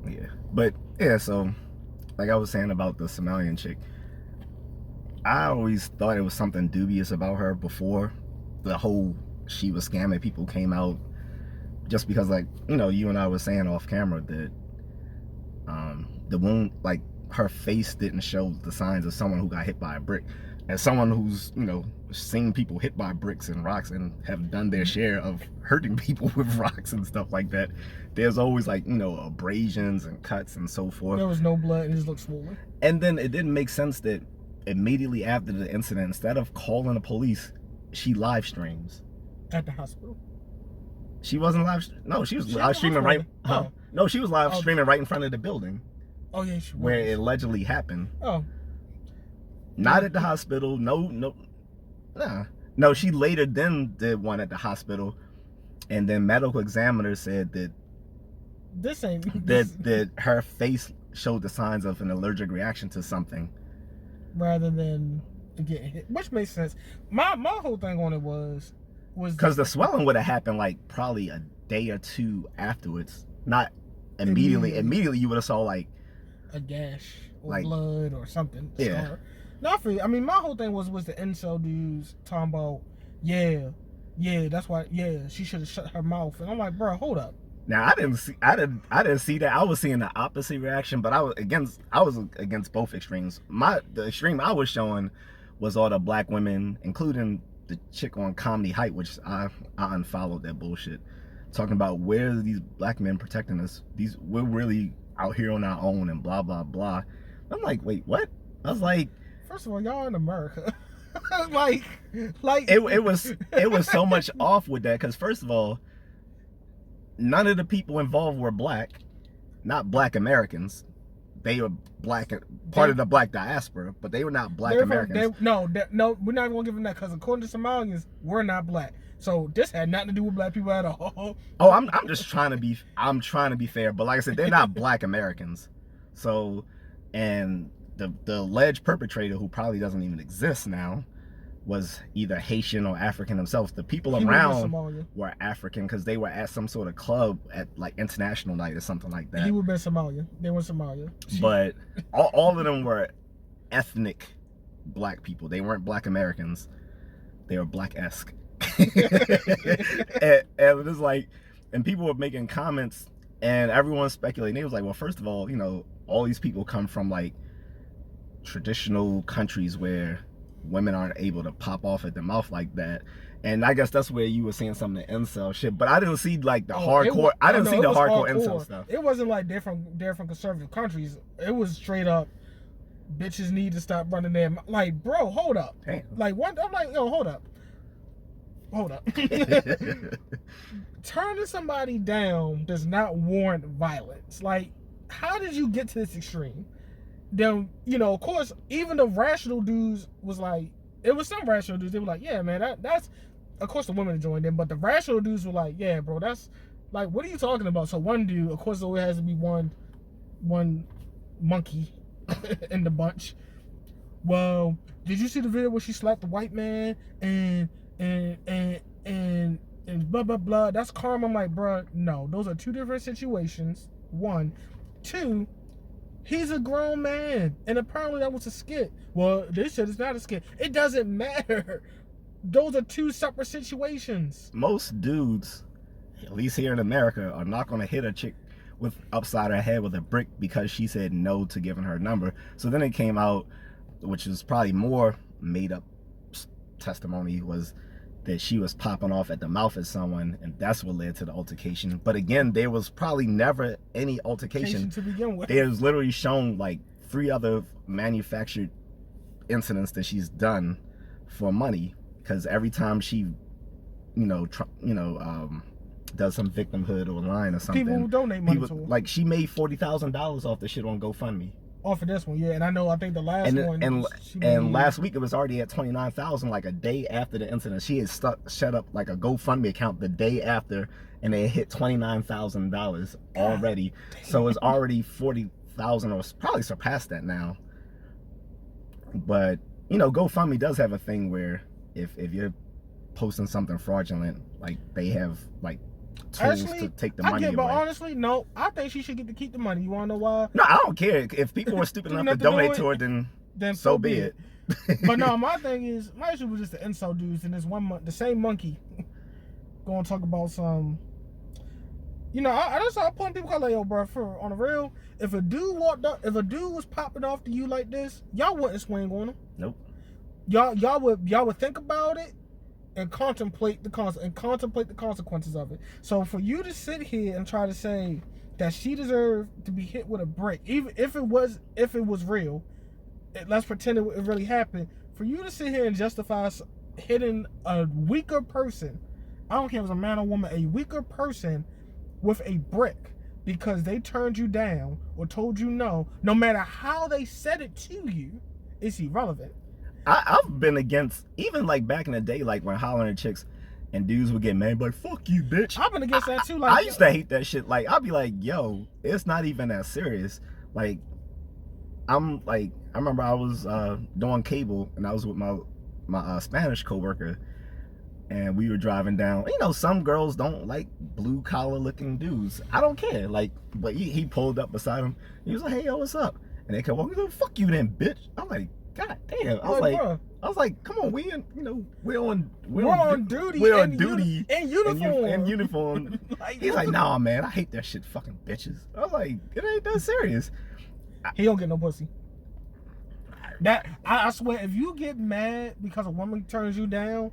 Yeah. But yeah, so like I was saying about the Somalian chick, I always thought it was something dubious about her before the whole she was scamming people came out, just because, like, you and I were saying off camera that the wound, like, her face didn't show the signs of someone who got hit by a brick. As someone who's, seen people hit by bricks and rocks and have done their share of hurting people with rocks and stuff like that, there's always, like, abrasions and cuts and so forth. There was no blood, it just looked swollen. And then it didn't make sense that immediately after the incident, instead of calling the police, she live streams. At the hospital. She wasn't live. No, she was live streaming right. Oh. No, she was live streaming right in front of the building. Oh yeah, she was. Where it allegedly happened. Oh. Not at the hospital. No. No, she later then did one at the hospital, and then medical examiners said that this ain't that her face showed the signs of an allergic reaction to something, rather than getting hit, which makes sense. My whole thing on it was because the swelling would have happened like probably a day or two afterwards, not immediately. Immediately you would have saw like a gash or like blood or something. Yeah. Scar. Not for. I mean, my whole thing was the incel dudes talking about, yeah, that's why, she should have shut her mouth, and I'm like, bro, hold up. Now I didn't see that. I was seeing the opposite reaction, but I was against both extremes. The extreme I was showing was all the black women, including the chick on Comedy Hype, which I unfollowed that bullshit, talking about where are these black men protecting us? We're really out here on our own and blah blah blah. I'm like, wait, what? I was like, first of all, y'all in America. like it was so much off with that, because first of all, none of the people involved were black, not black Americans. They were black, part of the black diaspora, but they were not black Americans. No, we're not going to give them that, because according to Somalians, we're not black. So this had nothing to do with black people at all. Oh, I'm just trying to be fair, but like I said, they're not black Americans. So, and the alleged perpetrator, who probably doesn't even exist now, was either Haitian or African themselves. The people around were African, because they were at some sort of club at like International Night or something like that. He would have been Somalia. They were Somalia. But all of them were ethnic black people. They weren't black Americans. They were black-esque. and it was like, and people were making comments, and everyone speculating. They was like, well, first of all, all these people come from like traditional countries where women aren't able to pop off at the mouth like that, and I guess that's where you were seeing some of the incel shit. But I didn't see like the hardcore. I didn't see the hardcore incel stuff. It wasn't like they're from conservative countries. It was straight up, bitches need to stop running them. Like, bro, hold up. Damn. Like, what? I'm like, yo, hold up. Turning somebody down does not warrant violence. Like, how did you get to this extreme? Then, of course, even the rational dudes was like, it was some rational dudes, they were like, yeah, man, that's, of course the women joined in, but the rational dudes were like, yeah, bro, that's, like, what are you talking about? So one dude, of course, there always has to be one monkey in the bunch. Well, did you see the video where she slapped the white man and blah, blah, blah, that's karma? I'm like, bro, no, those are two different situations, one. Two, he's a grown man, and apparently that was a skit. Well, they said it's not a skit. It doesn't matter. Those are two separate situations. Most dudes, at least here in America, are not going to hit a chick with upside her head with a brick because she said no to giving her number. So then it came out, which is probably more made up testimony, was that she was popping off at the mouth at someone, and that's what led to the altercation. But again, there was probably never any altercation to begin with. There's literally shown like 3 other manufactured incidents that she's done for money, because every time she does some victimhood online or something, people donate money to her. Like, she made $40,000 off the shit on GoFundMe. Off of this one, yeah, and I think the last one, and last week it was already at 29,000. Like a day after the incident, she had set up like a GoFundMe account the day after, and they hit $29,000 already. So it's already 40,000, or probably surpassed that now. But GoFundMe does have a thing where if you're posting something fraudulent, like they have like tools Actually, to take the I money get, but away. honestly, no. I think she should get to keep the money. You wanna know why? No, I don't care. If people are stupid enough to donate to her, then so be it. But no, my thing is, my issue was just the insult dudes in this 1 month. The same monkey going to talk about some. You know, I just saw putting people like, yo, bro, for on the real, if a dude walked up, if a dude was popping off to you like this, y'all wouldn't swing on him. Nope. Y'all would think about it and contemplate the consequences of it. So for you to sit here and try to say that she deserved to be hit with a brick, even if it was real, let's pretend it really happened. For you to sit here and justify hitting a weaker person, I don't care if it's a man or woman, a weaker person with a brick because they turned you down or told you no matter how they said it to you, it's irrelevant. I've been against, even like back in the day, like when hollering at chicks and dudes would get mad, like, fuck you, bitch. I've been against that too. Like, I used to hate that shit. Like, I'd be like, yo, it's not even that serious. Like, I remember I was doing cable and I was with my Spanish coworker, and we were driving down. You know, some girls don't like blue collar looking dudes. I don't care. Like, but he pulled up beside him. He was like, hey, yo, what's up? And they kept walking. He was like, fuck you then, bitch. I'm like, God damn. I was like, come on, we're on duty. We're on duty in uniform. In uniform. Like, he's like, nah, man, I hate that shit, fucking bitches. I was like, it ain't that serious. He don't get no pussy. That I swear, if you get mad because a woman turns you down,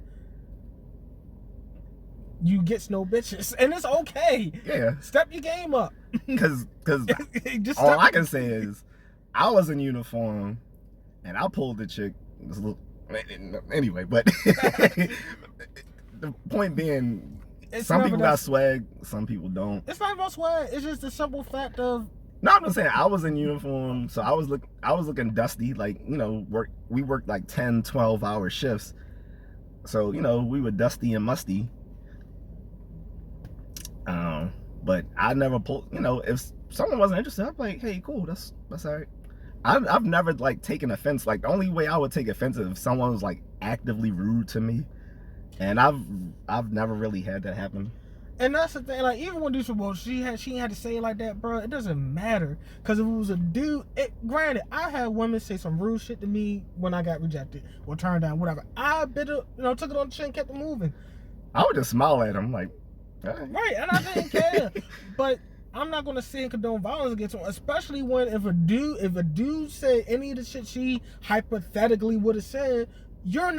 you get no bitches, and it's okay. Yeah, step your game up. Cause all I can say is, I was in uniform, and I pulled the chick. Anyway, but the point being, some people got swag, some people don't. It's not about swag. It's just the simple fact of. No, I'm just saying, I was in uniform, so I was looking dusty. Like, you know, we worked like 10, 12-hour shifts, so you know we were dusty and musty. But I never pulled. You know, if someone wasn't interested, I'd be like, hey, cool, that's all right. I've never like taken offense. Like, the only way I would take offense is if someone was like actively rude to me, and I've never really had that happen. And that's the thing, like, even when dudes were, well, she had to say it like that, bro. It doesn't matter, because if it was a dude, granted, I had women say some rude shit to me when I got rejected or turned down, whatever. I took it on the chin, kept it moving. I would just smile at them, like, right, and I didn't care. But I'm not gonna sit and condone violence against him, especially when if a dude said any of the shit she hypothetically would have said, your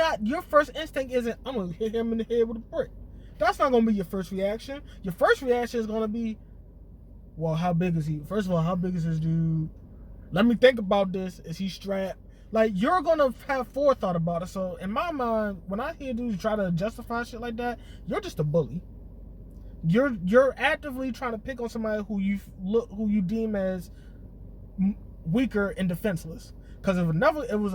first instinct isn't, I'm gonna hit him in the head with a brick. That's not gonna be your first reaction. Your first reaction is gonna be, well, how big is he? First of all, how big is this dude? Let me think about this. Is he strapped? Like, you're gonna have forethought about it. So in my mind, when I hear dudes try to justify shit like that, you're just a bully. You're actively trying to pick on somebody who you deem as weaker and defenseless. Because if it was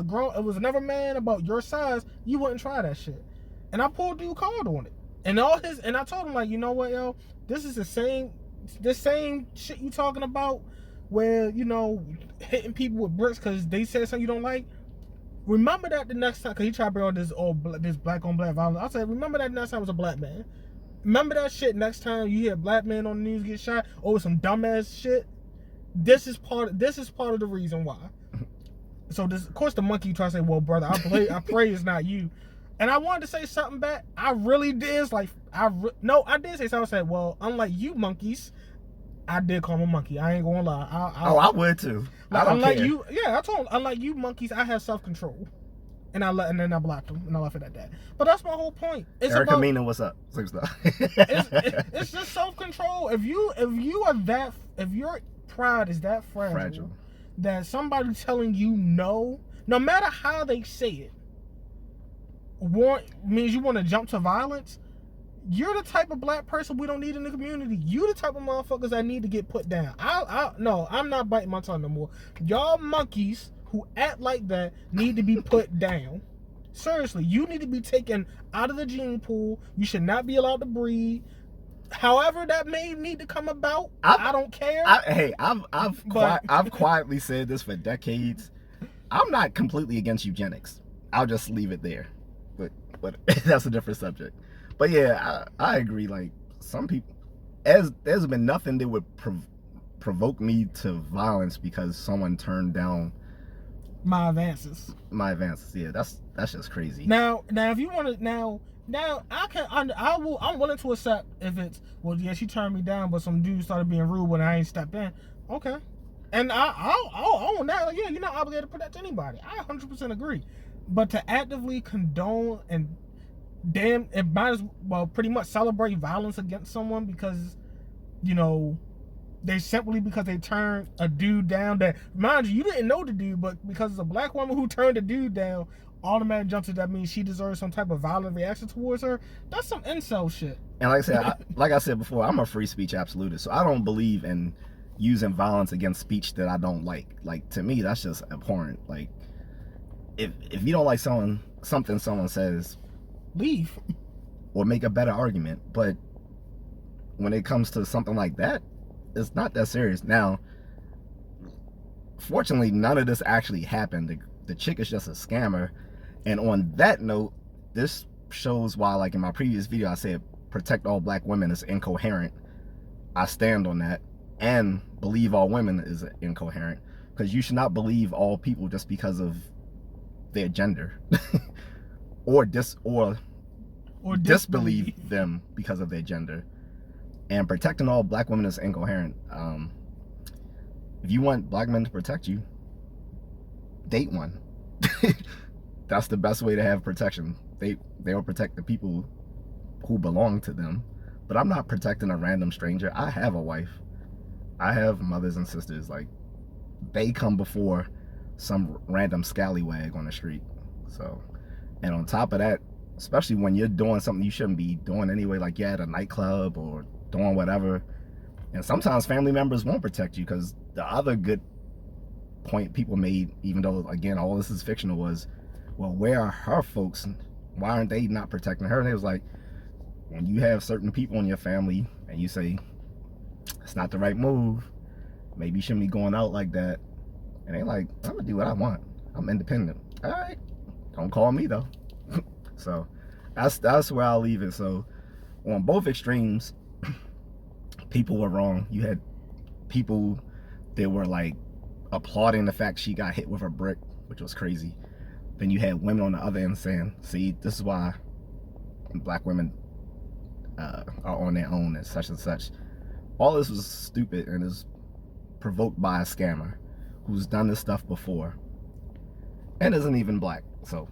another man about your size, you wouldn't try that shit. And I pulled dude card on it. And I told him, like, you know what, yo, this is the same shit you talking about, where, you know, hitting people with bricks because they said something you don't like. Remember that the next time, because he tried to bring on this black on black violence. I said, remember that next time it was a black man. Remember that shit next time you hear a black man on the news get shot over some dumbass shit. This is part of the reason why. So this, of course, the monkey try to say, well, brother, I pray it's not you. And I wanted to say something back. I really did. It's like, I did say something. I said, well, unlike you monkeys, I did call him a monkey. I ain't gonna lie. I would too. Like, I don't unlike care. you, yeah, I told him, unlike you monkeys, I have self-control. And then I blocked him and I left it at that. But that's my whole point. It's Erica about, Mina, what's up? Same stuff. it's just self-control. If your pride is that fragile that somebody telling you no matter how they say it, means you want to jump to violence, you're the type of black person we don't need in the community. You the type of motherfuckers that need to get put down. No, I'm not biting my tongue no more. Y'all monkeys who act like that need to be put down. Seriously, you need to be taken out of the gene pool. You should not be allowed to breed. However that may need to come about, I don't care. I've quietly said this for decades. I'm not completely against eugenics. I'll just leave it there. But that's a different subject. But yeah, I agree. Like, some people, as there's been nothing that would provoke me to violence because someone turned down my advances. Yeah, that's just crazy. Now, if you want to, now I'm willing to accept if it's, well, yeah, she turned me down, but some dude started being rude when I ain't stepped in. Okay, and I'll own that. Like, yeah, you're not obligated to protect anybody. I 100% agree. But to actively condone and it might as well pretty much celebrate violence against someone because, you know, they simply because they turned a dude down that, mind you didn't know the dude, but because it's a black woman who turned a dude down, automatic jump to that means she deserves some type of violent reaction towards her. That's some incel shit. And like I said before, I'm a free speech absolutist, so I don't believe in using violence against speech that I don't like. Like, to me, that's just abhorrent. Like, if you don't like something someone says, leave or make a better argument. But when it comes to something like that, it's not that serious. Now, fortunately, none of this actually happened. The chick is just a scammer. And on that note, this shows why, like in my previous video, I said protect all black women is incoherent. I stand on that, and believe all women is incoherent, because you should not believe all people just because of their gender or disbelieve them because of their gender. And protecting all black women is incoherent. If you want black men to protect you, date one. That's the best way to have protection. They'll protect the people who belong to them. But I'm not protecting a random stranger. I have a wife. I have mothers and sisters. Like, they come before some random scallywag on the street. So, and on top of that, especially when you're doing something you shouldn't be doing anyway, like you're at a nightclub or doing whatever, and sometimes family members won't protect you, because the other good point people made, even though again all this is fictional, was, well, where are her folks? Why aren't they not protecting her? And it was like, when you have certain people in your family and you say it's not the right move, maybe you shouldn't be going out like that, and they like, I'm gonna do what I want, I'm independent. All right, don't call me though. So that's where I'll leave it. So on both extremes, people were wrong. You had people that were like applauding the fact she got hit with a brick, which was crazy. Then you had women on the other end saying, see, this is why black women are on their own and such. All this was stupid and is provoked by a scammer who's done this stuff before and isn't even black. So